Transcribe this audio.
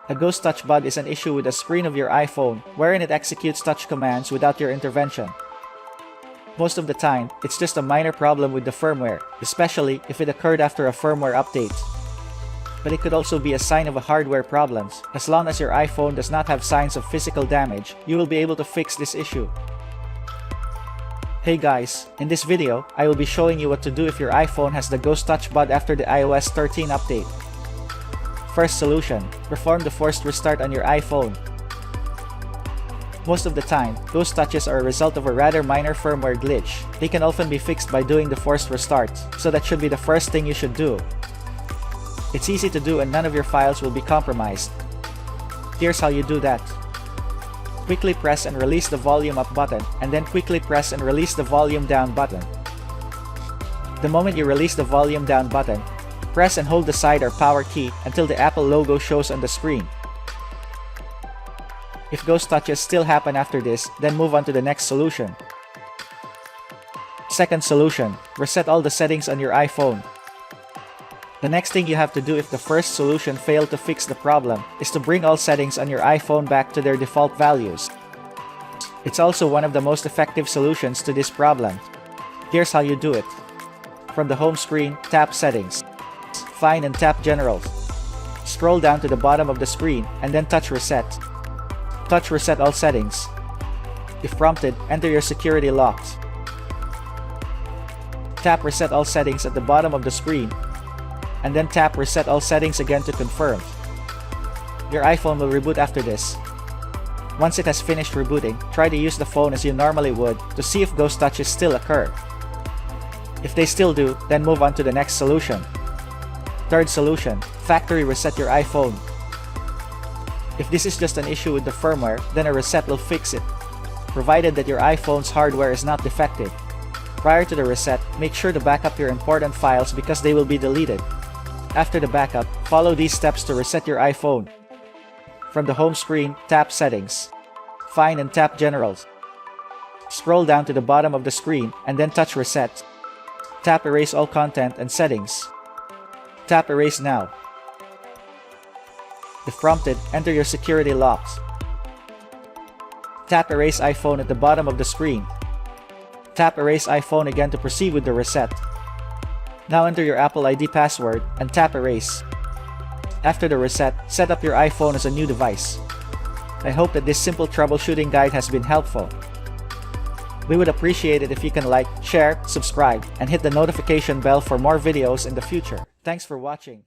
A ghost touch bug is an issue with the screen of your iPhone, wherein it executes touch commands without your intervention. Most of the time, it's just a minor problem with the firmware, especially if it occurred after a firmware update. But it could also be a sign of a hardware problem. As long as your iPhone does not have signs of physical damage, you will be able to fix this issue. Hey guys, in this video, I will be showing you what to do if your iPhone has the ghost touch bug after the iOS 13 update. First solution, perform the forced restart on your iPhone. Most of the time, ghost touches are a result of a rather minor firmware glitch. They can often be fixed by doing the forced restart, so that should be the first thing you should do. It's easy to do and none of your files will be compromised. Here's how you do that. Quickly press and release the volume up button, and then quickly press and release the volume down button. The moment you release the volume down button, press and hold the side or power key until the Apple logo shows on the screen. If ghost touches still happen after this, then move on to the next solution. Second solution, reset all the settings on your iPhone. The next thing you have to do if the first solution failed to fix the problem is to bring all settings on your iPhone back to their default values. It's also one of the most effective solutions to this problem. Here's how you do it. From the home screen, tap Settings. Find and tap General. Scroll down to the bottom of the screen and then touch Reset. Touch Reset all settings. If prompted, enter your security locks. Tap Reset all settings at the bottom of the screen, and then tap Reset all settings again to confirm. Your iPhone will reboot after this. Once it has finished rebooting, try to use the phone as you normally would to see if ghost touches still occur. If they still do, then move on to the next solution. Third solution, factory reset your iPhone. If this is just an issue with the firmware, then a reset will fix it, provided that your iPhone's hardware is not defective. Prior to the reset, make sure to back up your important files because they will be deleted. After the backup, follow these steps to reset your iPhone. From the home screen, tap Settings. Find and tap Generals. Scroll down to the bottom of the screen and then touch Reset. Tap Erase all content and settings. Tap Erase now. If prompted, enter your security locks. Tap Erase iPhone at the bottom of the screen. Tap Erase iPhone again to proceed with the reset. Now enter your Apple ID password and tap Erase. After the reset, set up your iPhone as a new device. I hope that this simple troubleshooting guide has been helpful. We would appreciate it if you can like, share, subscribe, and hit the notification bell for more videos in the future. Thanks for watching.